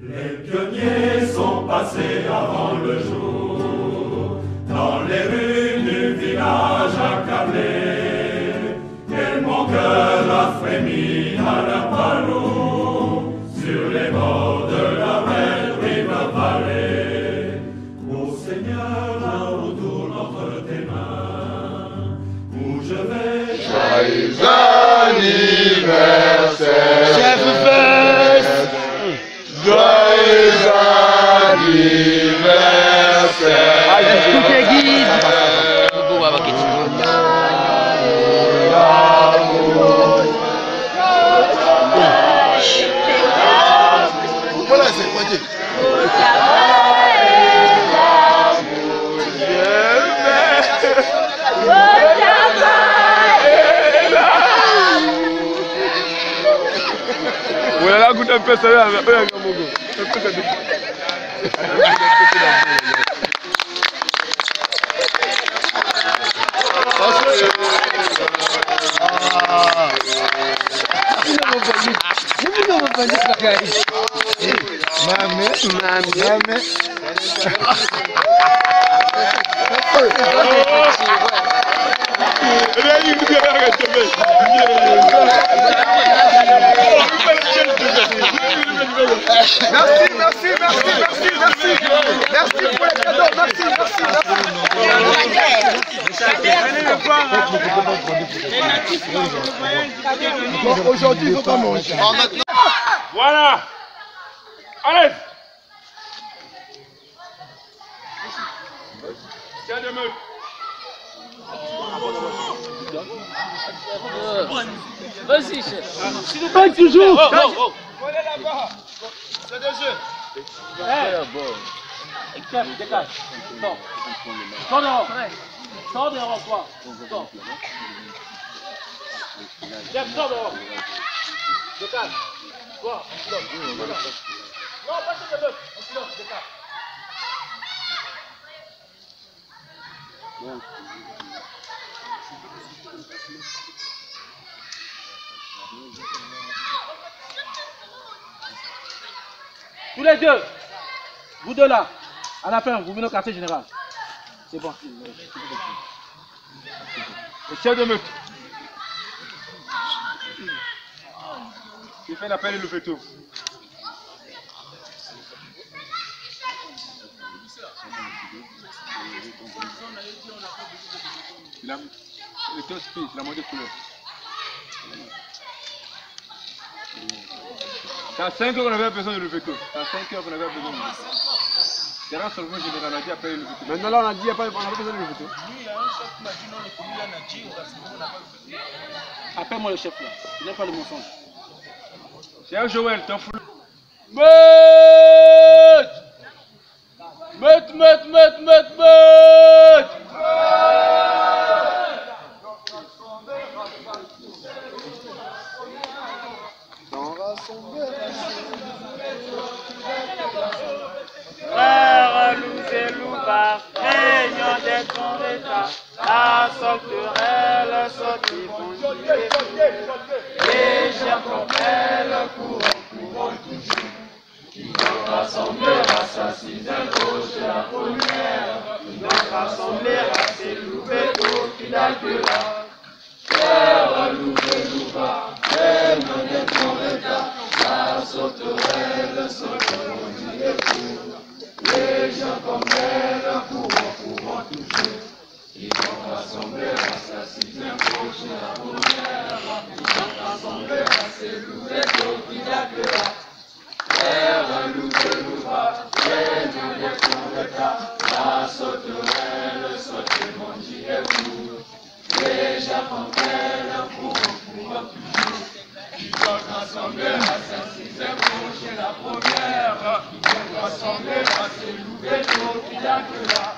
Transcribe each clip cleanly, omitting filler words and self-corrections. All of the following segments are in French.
Les pionniers sont passés avant le jour, dans les rues du village accablé, et mon cœur a frémi à leur parole, sur les bords de la Red River Valley. Ô Seigneur, là retourne entre tes mains, où je vais. Joyeux anniversaire, Chef Fest. Joyeux anniversaire. Voilà, c'est quoi dire? Voilà, good un peu ça là, un peu à Gamogo. Un peu ça. Merci pour les cadeaux, merci. Aujourd'hui, il ne faut pas manger. Voilà. Allez. Tiens de meute. Vas-y, chef. Pas toujours. Oh. Allez là-bas. C'est des jeux. Chef, dégage. Sors dehors. Sors dehors, toi. Sors. Chef, sors dehors. Dégage. Toi, en silence. Non, pas sur le bœuf. En silence, dégage. Tous les deux, vous deux là, à la fin, vous venez au quartier général. C'est bon. Le chef de meute. Il fait l'appel et le fait tout. Il a le taux speed, il a monté de couleur. Dans 5 heures qu'on avait besoin de le veto. Dans 5 heures qu'on avait besoin de le veto. C'est là seulement général, on a dit après le veto. Maintenant là on a dit après on a besoin de le veto. Lui, il y a un chef qui m'a dit non, le commis là n'a dit, on n'a pas le veto. Appelle-moi le chef là, il n'est pas le mensonge. C'est un Joël, t'en fous. Meute. Frères loups et loupards, régnant des grands états, la sauterelle saute et bondit, légère comme elle, courant toujours. Qui donc rassemblera sa sixième gauche la première, qui donc rassemblera ses loups et loups qui l'accueillera. Frères loups et loupards, régnant des grands états, la sauterelle saute et bondit et court. Les gens comme elle, courant toujours. Ils vont rassembler à sa sixième gauche la première. Ils vont rassembler à ses loups et loups qui l'accueillera. Frères loups et loupards, régnant des grands états, la sauterelle saute et bondit et court. Les gens comme elle, courant toujours. Ils vont rassembler à sa sixième gauche la première. Ils vont rassembler à ses loups et loups qui l'accueillera.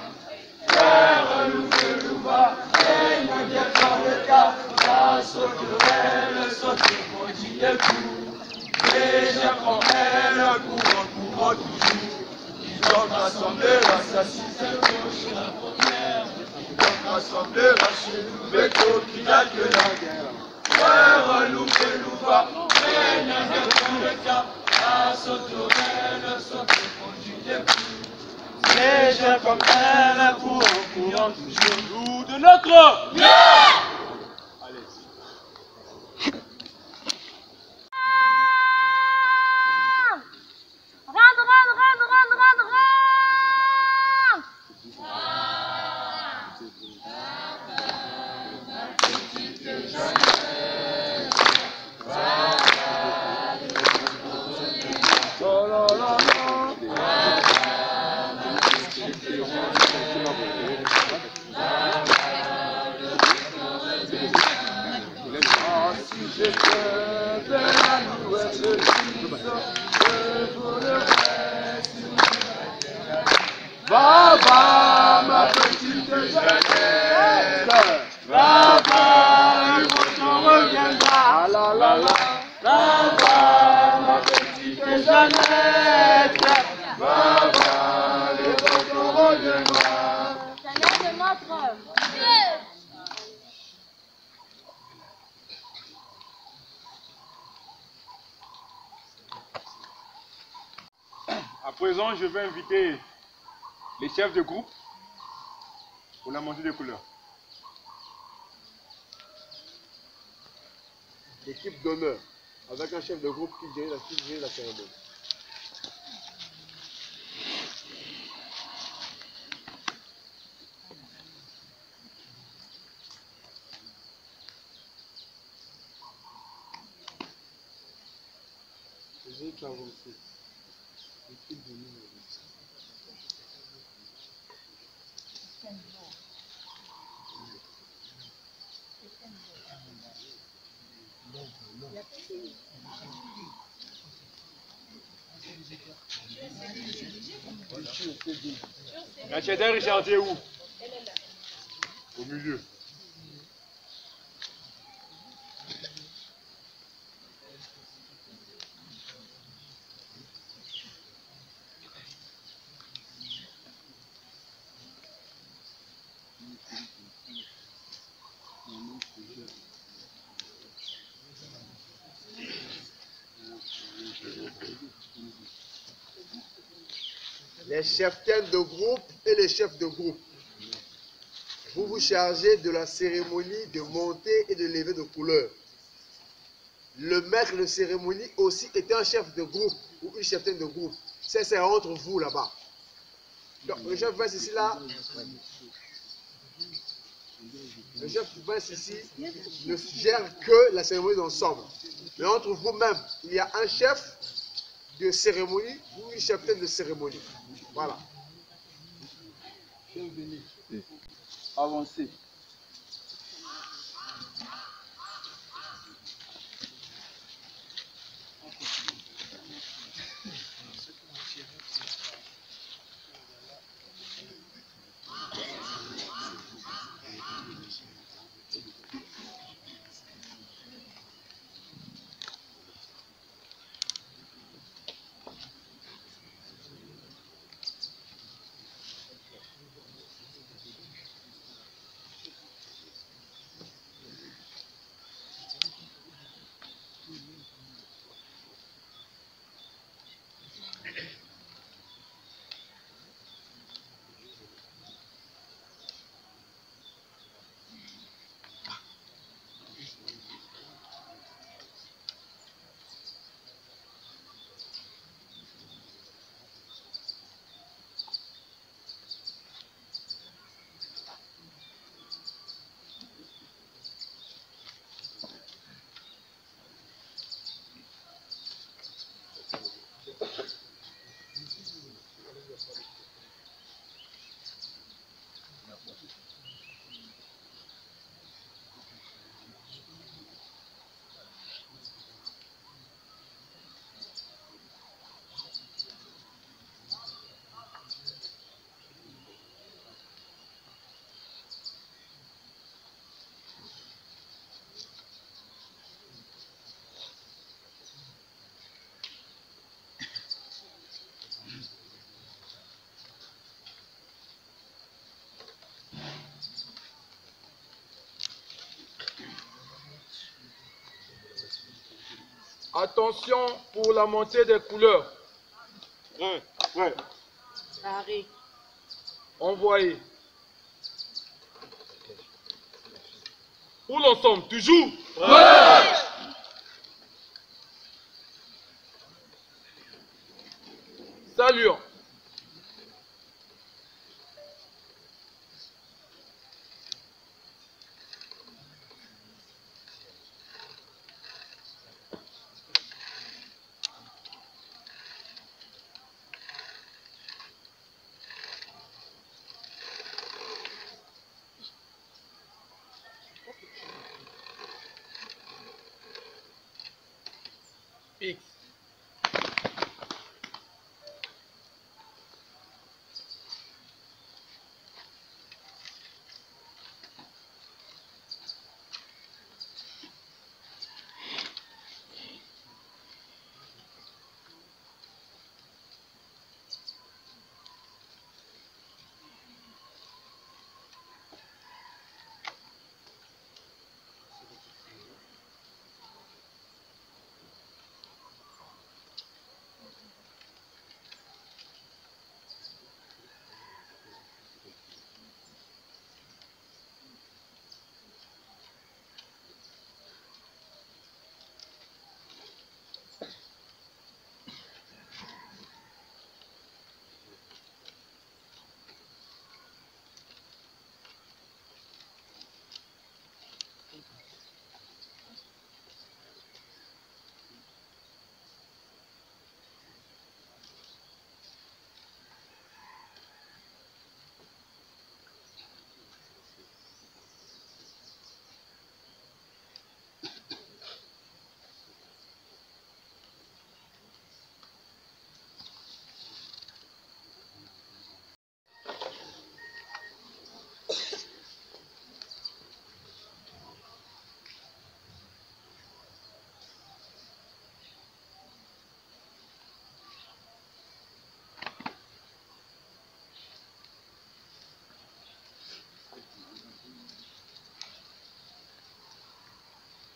Frères loups et loupards, régnant des grands états, la sauterelle saute et bondit et court. Les gens comme elle, courant toujours. Ils vont rassembler à sa sixième gauche la première. Ils vont rassembler à ses loups et loups qui l'accueillera. Frères loups et loupards, régnant des grands états, la sauterelle léger comme un courant toujours. Nous de notre Va, ma petite Jeannette, va, le beau temps reviendra, la la la. Va, ma petite Jeannette, va, le beau temps reviendra. Jeannette, notre À présent, je vais inviter les chefs de groupe pour la montée des couleurs. L'équipe d'honneur, avec un chef de groupe qui dirige la cérémonie. La Chédère Richard est où? Au milieu. Les cheftaines de groupe et les chefs de groupe, vous vous chargez de la cérémonie de montée et de levée de couleurs. Le maître de cérémonie aussi était un chef de groupe ou une cheftaine de groupe. C'est entre vous là-bas. Donc le chef Vince ici là, le chef Vince ici ne gère que la cérémonie d'ensemble. Mais entre vous-même, il y a un chef de cérémonie ou une cheftaine de cérémonie. Voilà. Avancez. Attention pour la montée des couleurs. Ouais. Arrêt. Envoyé. Où l'on sommes toujours? Ouais. Saluons. X.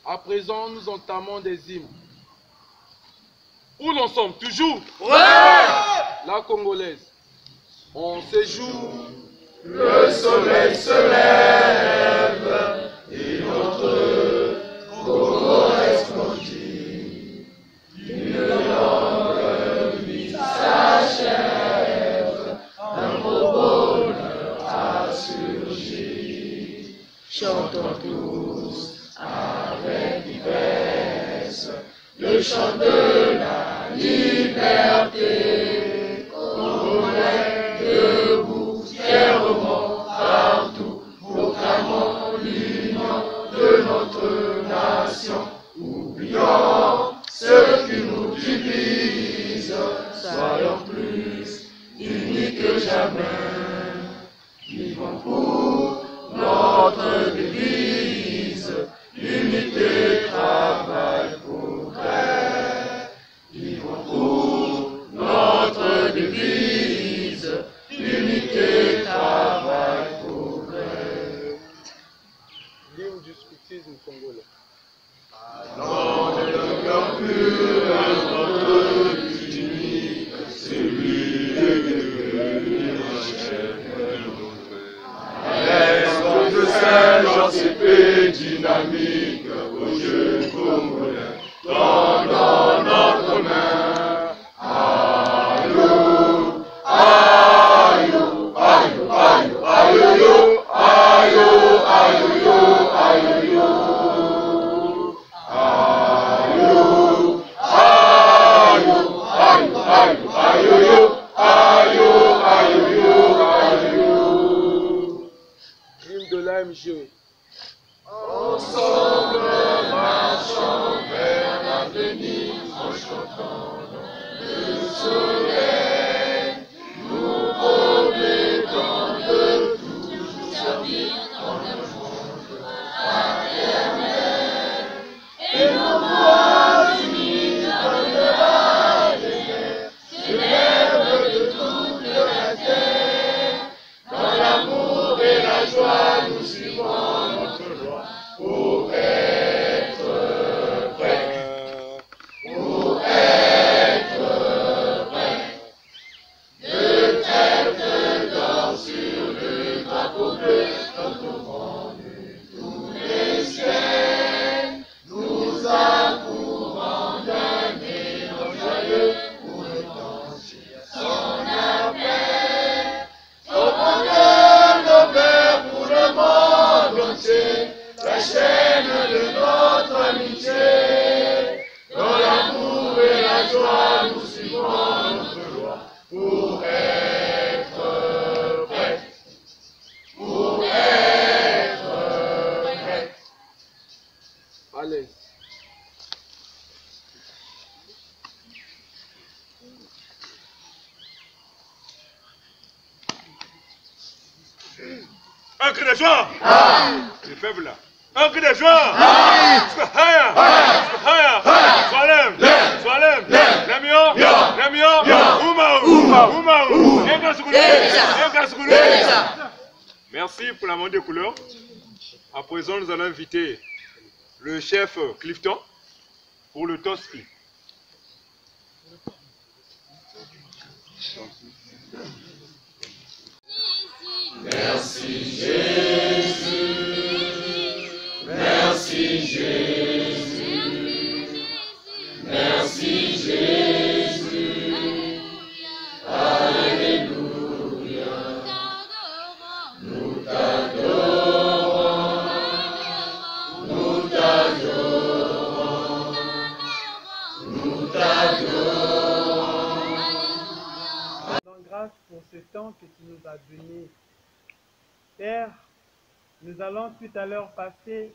À présent, nous entamons des hymnes. Où l'on sommes toujours? Ouais. La Congolaise. En séjour. Le soleil se lève et notre Congo resplendit. Une longue vie s'achève, un beau bonheur a surgi. Chantons tous avec ivresse le chant de la liberté. Congolais debout, fièrement partout, proclamons l'union de notre nation. Oublions ce qui nous divise, soyons plus unis que jamais. Vivons pour notre devise, l'unité, travail, progrès. Vivons pour notre devise, l'unité, travail, progrès. L'hymne du scoutisme congolais. Allons de cœur pur à notre but unique, celui de chef. L'esprit de Saint-Jean s'épée dynamique aux jeunes Congolais, tendant notre main. Aïe, aïe, aïe, aïe, aïe, aïe, aïe, aïe, Hymne de l'AMG. ensemble Un cri de joie. Les faibles là. Un cri de joie. Merci pour la montre des couleurs. À présent, nous allons inviter le chef Clifton pour le toast. Merci Jésus, merci Jésus, merci Jésus, Alléluia, nous t'adorons, nous t'adorons, nous t'adorons. Rendons grâce pour ce temps que tu nous as donné. Père, nous allons tout à l'heure passer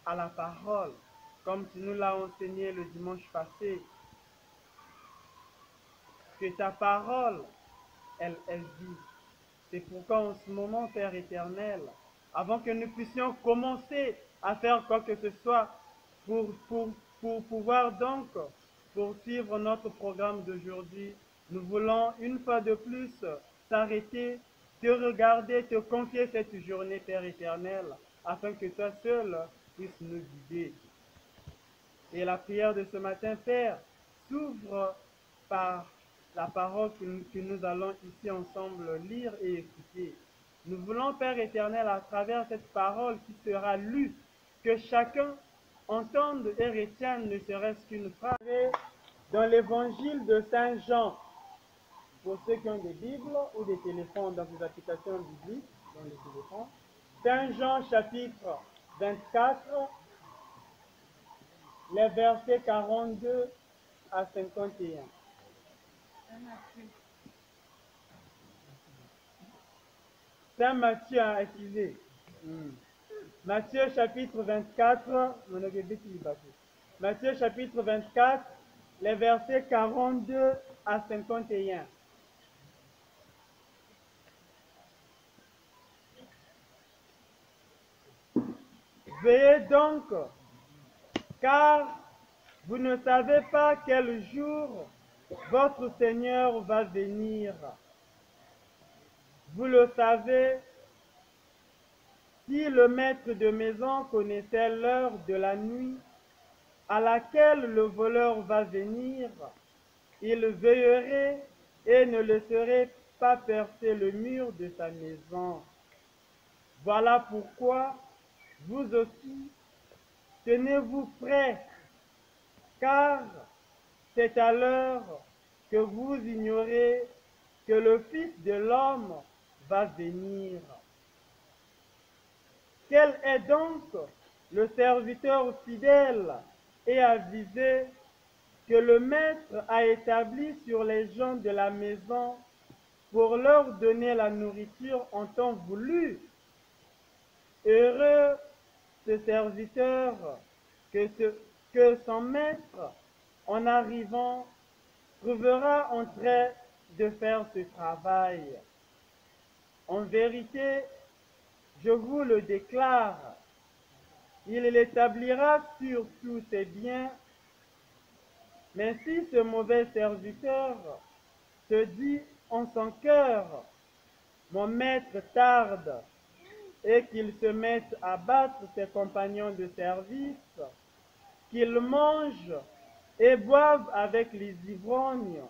à la parole, comme tu nous l'as enseigné le dimanche passé. Que ta parole, elle est vie. C'est pourquoi en ce moment, Père éternel, avant que nous puissions commencer à faire quoi que ce soit pour pouvoir donc poursuivre notre programme d'aujourd'hui, nous voulons une fois de plus s'arrêter, te regarder, te confier cette journée, Père éternel, afin que toi seul puisses nous guider. Et la prière de ce matin, Père, s'ouvre par la parole que nous allons ici ensemble lire et écouter. Nous voulons, Père éternel, à travers cette parole qui sera lue, que chacun entende et retienne ne serait-ce qu'une phrase dans l'évangile de Saint Jean. Pour ceux qui ont des Bibles ou des téléphones dans des applications bibliques, dans les téléphones, Saint Jean chapitre 24, les versets 42 à 51. Saint Matthieu a accusé. Matthieu chapitre 24, Matthieu chapitre 24, les versets 42 à 51. Veillez donc, car vous ne savez pas quel jour votre Seigneur va venir. Vous le savez, si le maître de maison connaissait l'heure de la nuit à laquelle le voleur va venir, il veillerait et ne laisserait pas percer le mur de sa maison. Voilà pourquoi vous aussi, tenez-vous prêts, car c'est à l'heure que vous ignorez que le Fils de l'homme va venir. Quel est donc le serviteur fidèle et avisé que le maître a établi sur les gens de la maison pour leur donner la nourriture en temps voulu? Heureux ce serviteur que son maître, en arrivant, trouvera en train de faire ce travail. En vérité, je vous le déclare, il l'établira sur tous ses biens. Mais si ce mauvais serviteur se dit en son cœur, mon maître tarde, et qu'il se mette à battre ses compagnons de service, qu'il mange et boive avec les ivrognes,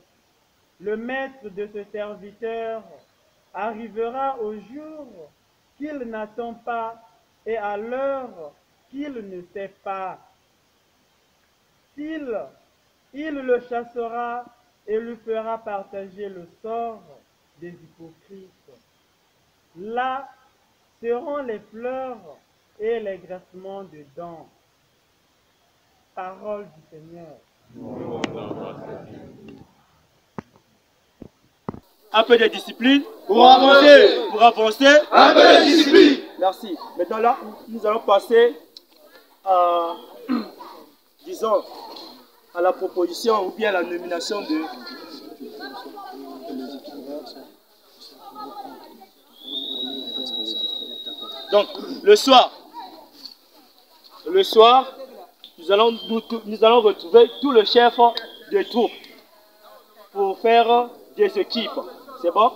le maître de ce serviteur arrivera au jour qu'il n'attend pas et à l'heure qu'il ne sait pas. Il le chassera et lui fera partager le sort des hypocrites. Là seront les pleurs et les grincements de dents. Parole du Seigneur. Un peu de discipline pour avancer. Pour avancer. Un peu de discipline. Merci. Maintenant là, nous allons passer à, disons, à la proposition ou bien à la nomination de... Donc, le soir, nous allons retrouver tout le chef de troupe pour faire des équipes. C'est bon?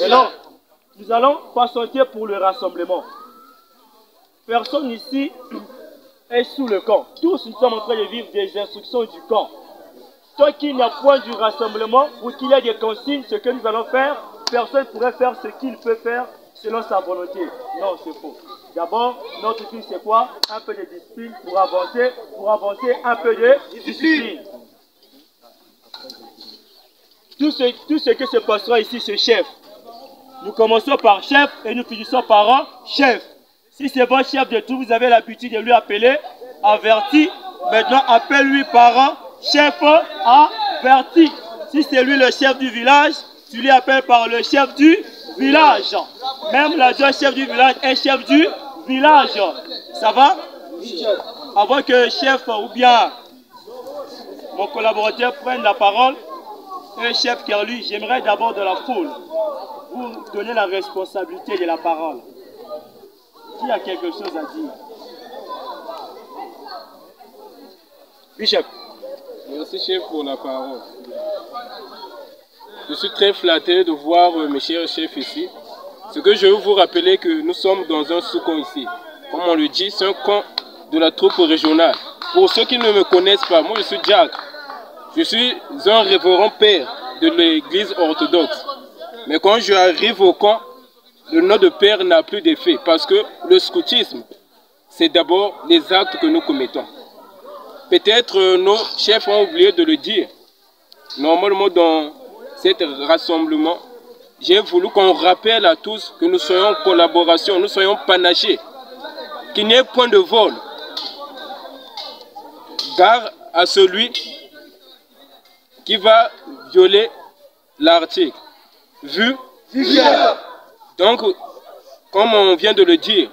Maintenant, nous allons patienter pour le rassemblement. Personne ici est sous le camp. Tous nous sommes en train de vivre des instructions du camp. Tant qu'il n'y a point du rassemblement, ou qu'il y a des consignes, ce que nous allons faire, personne ne pourrait faire ce qu'il peut faire selon sa volonté. Non, c'est faux. D'abord, notre fille, c'est quoi? Un peu de discipline pour avancer un peu de discipline. Tout ce que se passera ici, c'est chef. Nous commençons par chef et nous finissons par chef. Si c'est votre chef de tout, vous avez l'habitude de lui appeler averti. Maintenant, appelle-lui par chef averti. Si c'est lui le chef du village, tu lui appelles par le chef du village. Même l'adjoint chef du village est chef du village. Ça va? Avant que le chef ou bien mon collaborateur prenne la parole, et chef Kerlu, j'aimerais d'abord de la foule vous donner la responsabilité de la parole. Qui a quelque chose à dire? Bishop. Merci chef pour la parole. Je suis très flatté de voir mes chers chefs ici. Ce que je veux vous rappeler que nous sommes dans un sous-camp ici. Comme on le dit, c'est un camp de la troupe régionale. Pour ceux qui ne me connaissent pas, moi je suis Jack. Je suis un révérend père de l'église orthodoxe. Mais quand je arrive au camp, le nom de père n'a plus d'effet. Parce que le scoutisme, c'est d'abord les actes que nous commettons. Peut-être nos chefs ont oublié de le dire. Normalement, dans cet rassemblement, j'ai voulu qu'on rappelle à tous que nous soyons en collaboration, nous soyons panachés, qu'il n'y ait point de vol. Gare à celui qui va violer l'article. Vu? Donc, comme on vient de le dire,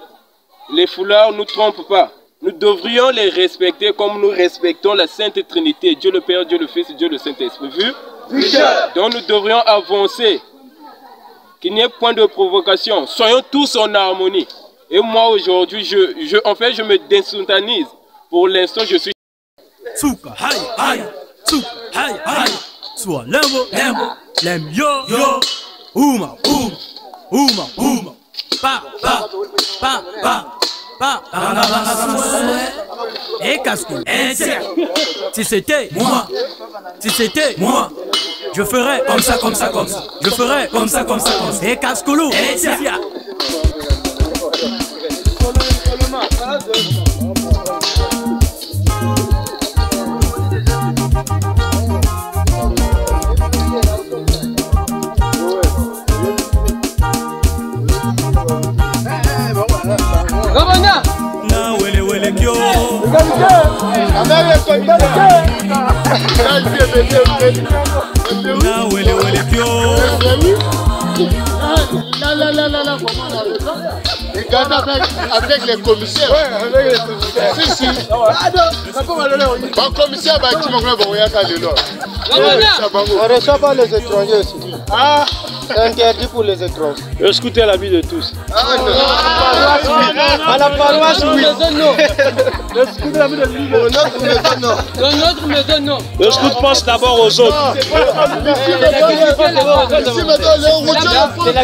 les foulards ne nous trompent pas. Nous devrions les respecter comme nous respectons la Sainte Trinité, Dieu le Père, Dieu le Fils et Dieu le Saint-Esprit. Vu? Donc nous devrions avancer, qu'il n'y ait point de provocation. Soyons tous en harmonie. Et moi aujourd'hui, en fait, je me désoutanise. Pour l'instant, je suis... Tsuka, hai, hai, tsuka, hai, hai, sua lembo, lembo, lem yo, yo, uma, pa, pa, pa, pa. Et casque, si c'était moi, je ferais comme ça, comme ça, comme ça. Je ferais comme ça, comme ça, comme ça. Et casque-loup, avec les commissaires. Ouais, avec les commissaires. Si, si. Bon, commissaire, tu m'as dit on ne reçoit pas les étrangers ici. Ah, c'est interdit pour les étrangers. Le scooter est l'ami de tous. À la paroisse, oui. Le scooter est l'ami de tous. Dans notre maison, non. Dans notre maison, non. Le scout pense d'abord aux autres. C'est la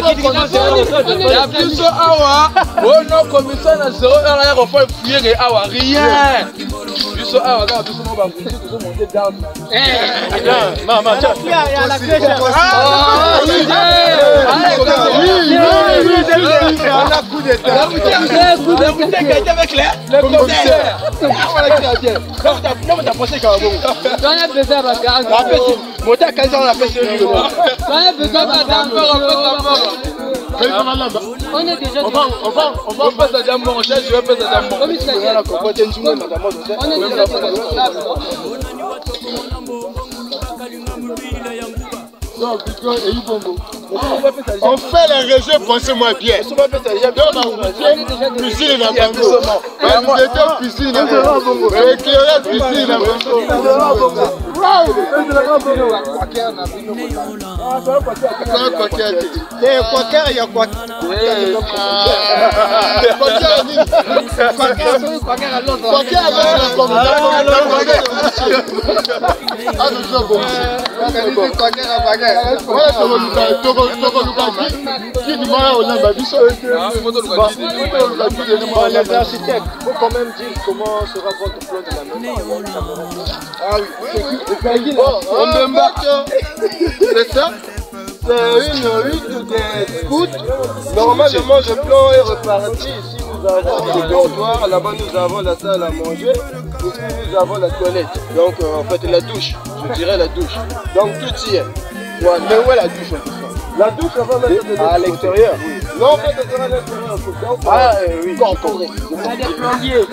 On est déjà on va passer à Diamant, je vais passer à Diamant. On est déjà on fait les régions, pensez-moi bien. Cuisine la bango. Cuisine la bango. Éclairage cuisine la bango. Les architectes, il faut quand même dire comment sera votre plan de la maison. Ah oui, c'est ça. C'est une hutte des scouts. Normalement, le plan est reparti. Ici, nous avons le dortoir. Là-bas, nous avons la salle à manger. Ici, nous avons la toilette. Donc, en fait, la douche. Je dirais la douche. Donc, tout y est. Ouais, mais où est la douche? La douche, on va mettre à l'extérieur. Non, on va mettre à l'intérieur. Ah, oui. Incorporé. On a des plombiers.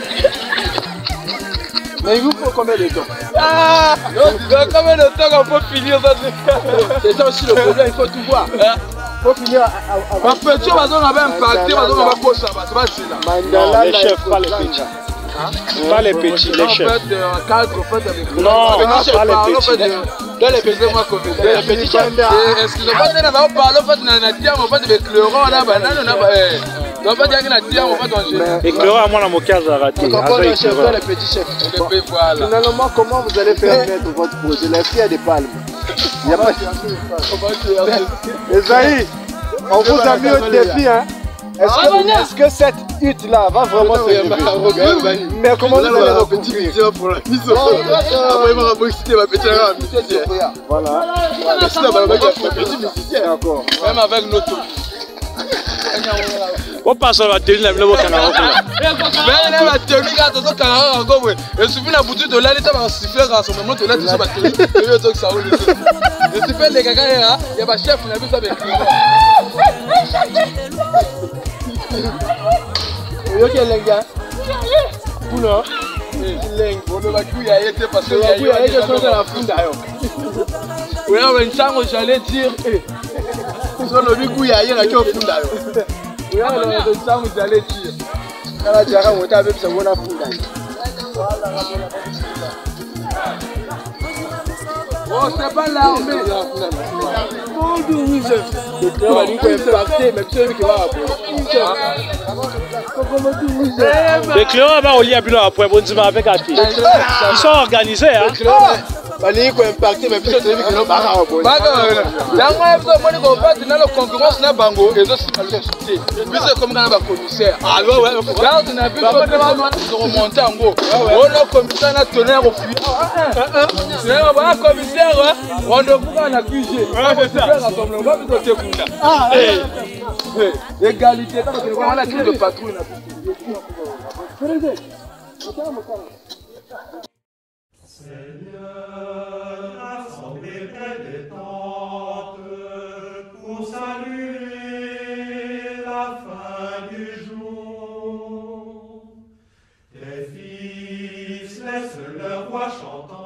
Mais il vous faut combien de temps? Ah, combien de temps qu'on peut finir ça? C'est ça aussi le problème, il faut tout voir. Il faut finir avant. Ma petite, on va impacter, on va poser ça. Non, les chefs, pas les petits. Pas les petits, les chefs. En fait, cadre, en fait, avec non, pas les petits. Dans les petits, moi, comme les petits chefs. Excusez-moi, on va parler, en fait, on a dit, on va faire avec le rang, on a banane, on a. Donc, on va dire qu'on a on va danger. Éclairant à moi, dans mon cas, ça a raté. Les petits chefs. Finalement, comment vous allez faire mettre votre projet? La fille a des palmes. Il n'y a pas de. Esaïe, on vous a mis au défi, hein? Est-ce que cette hutte-là va vraiment se lever? Mais comment vous allez recouvrir? Pour la mise après, il va rembourser ma petite musicienne. Voilà. Encore. Même avec notre. On passe à la télé, la Canara. Mais la télé, attention, Canara encore. Je suis venu à la boutique de là, il va siffler rassemblement de là, tout ça, ma télé. Je suis fait les gagas, il y a ma chef, il a vu ça avec lui. Ok, les gars. Poula. On va couiller à été parce que il y a quelque chose à la funda. Oui, mais chango j'allais dire. Sur le coup, il y a quelque chose à la funda. Oui, mais chango j'allais dire. Kala jara on t'a avec ça on a funda. Oh, c'est pas l'armée. Le va lui impacter, même celui qui va L'éclairant va au lit à Bula après, bon, avec un pied. Ils sont organisés, hein? Bali ko impacté mais biso tele bikelo baka obo baka dango ebso moni ko bat na la concurrence na bango ezo simalité biso comme kana ba commissaire ah ouais ouais là on a vu ko remonter en gros on a commissaire na tonnerre au fui c'est un commissaire on doit pouvoir na QG c'est ça rassemblement ba biso te kunda ah égalité on a crise de patrouille na Seigneur, rassemblez près des tentes pour saluer la fin du jour. Tes fils laissent leur voix chantant.